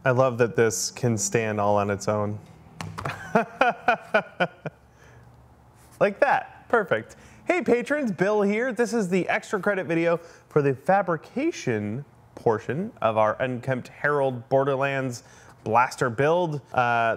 I love that this can stand all on its own. Like that, perfect. Hey patrons, Bill here. This is the extra credit video for the fabrication portion of our Unkempt Harold Borderlands blaster build.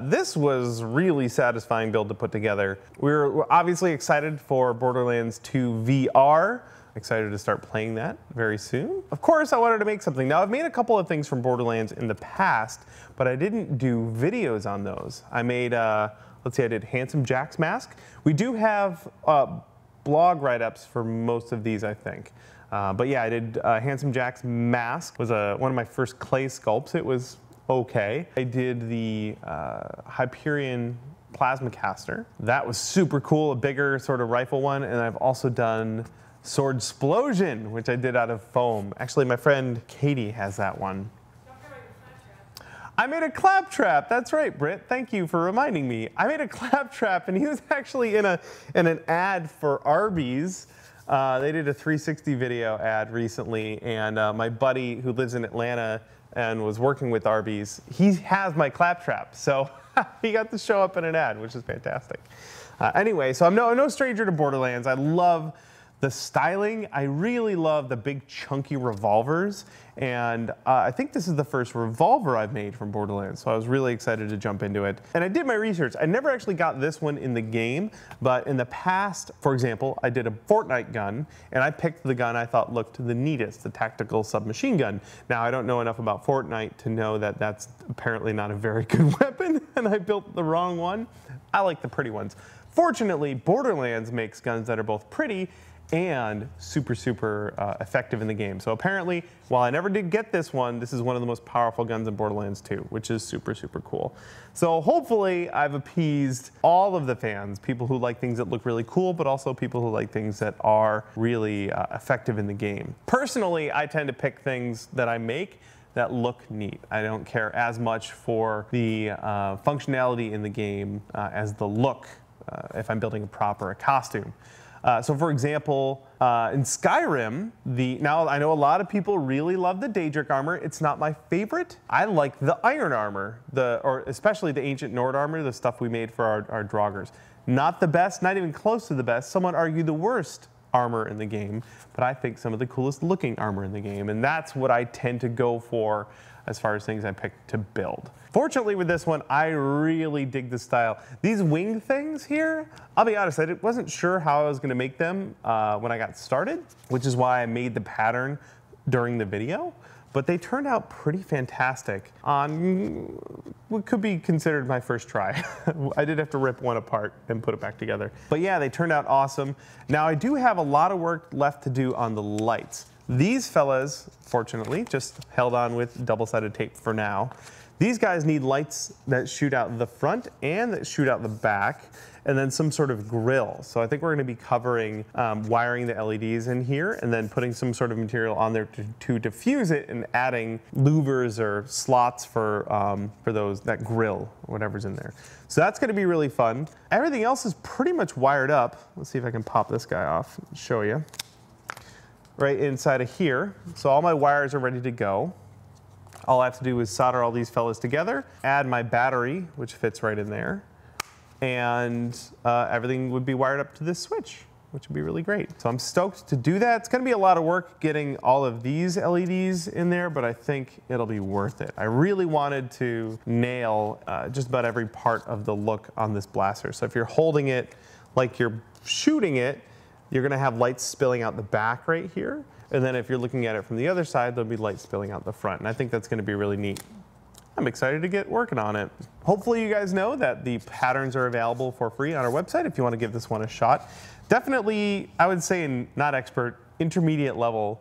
This was really satisfying build to put together. We're obviously excited for Borderlands 2 VR. Excited to start playing that very soon. Of course, I wanted to make something. Now, I've made a couple of things from Borderlands in the past, but I didn't do videos on those. I made, let's see, I did Handsome Jack's mask. We do have blog write-ups for most of these, I think. But yeah, I did Handsome Jack's mask. Was one of my first clay sculpts. It was okay. I did the Hyperion plasma caster. That was super cool, a bigger sort of rifle one. And I've also done Sword Explosion, which I did out of foam. Actually, my friend Katie has that one. I made a claptrap. That's right, Britt. Thank you for reminding me. I made a claptrap, and he was actually in an ad for Arby's. They did a 360 video ad recently, and my buddy who lives in Atlanta and was working with Arby's, he has my claptrap, so he got to show up in an ad, which is fantastic. Anyway, so I'm no stranger to Borderlands. I love the styling. I really love the big chunky revolvers, and I think this is the first revolver I've made from Borderlands, so I was really excited to jump into it. And I did my research. I never actually got this one in the game, but in the past, for example, I did a Fortnite gun, and I picked the gun I thought looked the neatest, the tactical submachine gun. Now, I don't know enough about Fortnite to know that that's apparently not a very good weapon, and I built the wrong one. I like the pretty ones. Fortunately, Borderlands makes guns that are both pretty and super effective in the game. So apparently, while I never did get this one, this is one of the most powerful guns in Borderlands 2, which is super cool. So hopefully I've appeased all of the fans, people who like things that look really cool, but also people who like things that are really effective in the game. Personally, I tend to pick things that I make that look neat. I don't care as much for the functionality in the game as the look if I'm building a prop or a costume. So for example, in Skyrim, now I know a lot of people really love the Daedric armor. It's not my favorite. I like the iron armor, or especially the ancient Nord armor, the stuff we made for our Draugrs. Not the best, not even close to the best. Some would argue the worst armor in the game, but I think some of the coolest looking armor in the game, and that's what I tend to go for as far as things I pick to build. Fortunately with this one, I really dig the style. These wing things here, I'll be honest, I wasn't sure how I was gonna make them when I got started, which is why I made the pattern during the video, but they turned out pretty fantastic on what could be considered my first try. I did have to rip one apart and put it back together. But yeah, they turned out awesome. Now I do have a lot of work left to do on the lights. These fellas, fortunately, just held on with double-sided tape for now. These guys need lights that shoot out the front and that shoot out the back, and then some sort of grill. So I think we're gonna be covering, wiring the LEDs in here, and then putting some sort of material on there to diffuse it, and adding louvers or slots for that grill, whatever's in there. So that's gonna be really fun. Everything else is pretty much wired up. Let's see if I can pop this guy off and show you. Right inside of here. So all my wires are ready to go. All I have to do is solder all these fellas together, add my battery, which fits right in there, and everything would be wired up to this switch, which would be really great. So I'm stoked to do that. It's gonna be a lot of work getting all of these LEDs in there, but I think it'll be worth it. I really wanted to nail just about every part of the look on this blaster. So if you're holding it like you're shooting it, you're gonna have lights spilling out the back right here. And then if you're looking at it from the other side, there'll be lights spilling out the front. And I think that's gonna be really neat. I'm excited to get working on it. Hopefully you guys know that the patterns are available for free on our website if you wanna give this one a shot. Definitely, I would say not expert, intermediate level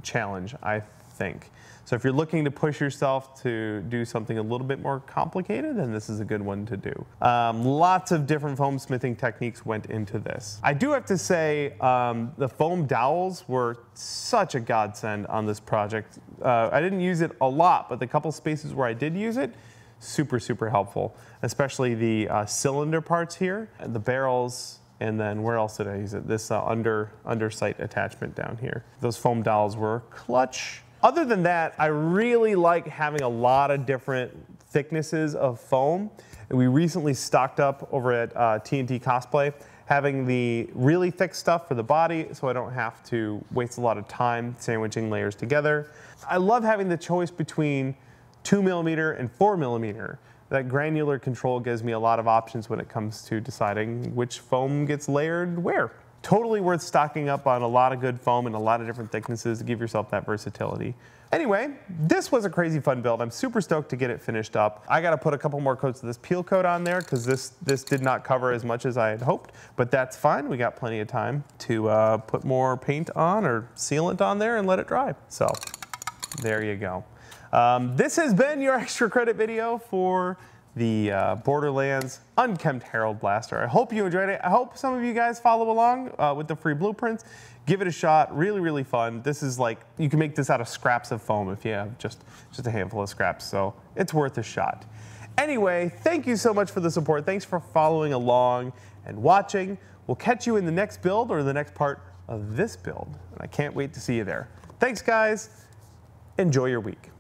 challenge, I think. So if you're looking to push yourself to do something a little bit more complicated, then this is a good one to do. Lots of different foam smithing techniques went into this. I do have to say the foam dowels were such a godsend on this project. I didn't use it a lot, but the couple spaces where I did use it, super helpful, especially the cylinder parts here, and the barrels, and then where else did I use it? This undersight attachment down here. Those foam dowels were clutch. Other than that, I really like having a lot of different thicknesses of foam. And we recently stocked up over at TNT Cosplay, having the really thick stuff for the body so I don't have to waste a lot of time sandwiching layers together. I love having the choice between 2mm and 4mm. That granular control gives me a lot of options when it comes to deciding which foam gets layered where. Totally worth stocking up on a lot of good foam and a lot of different thicknesses to give yourself that versatility. Anyway, this was a crazy fun build. I'm super stoked to get it finished up. I gotta put a couple more coats of this peel coat on there because this did not cover as much as I had hoped, but that's fine. We got plenty of time to put more paint on or sealant on there and let it dry. So there you go. This has been your extra credit video for the Borderlands Unkempt Harold Blaster. I hope you enjoyed it. I hope some of you guys follow along with the free blueprints. Give it a shot. Really, really fun. This is like, you can make this out of scraps of foam if you have just a handful of scraps, so it's worth a shot. Anyway, thank you so much for the support. Thanks for following along and watching. We'll catch you in the next build or the next part of this build. And I can't wait to see you there. Thanks, guys. Enjoy your week.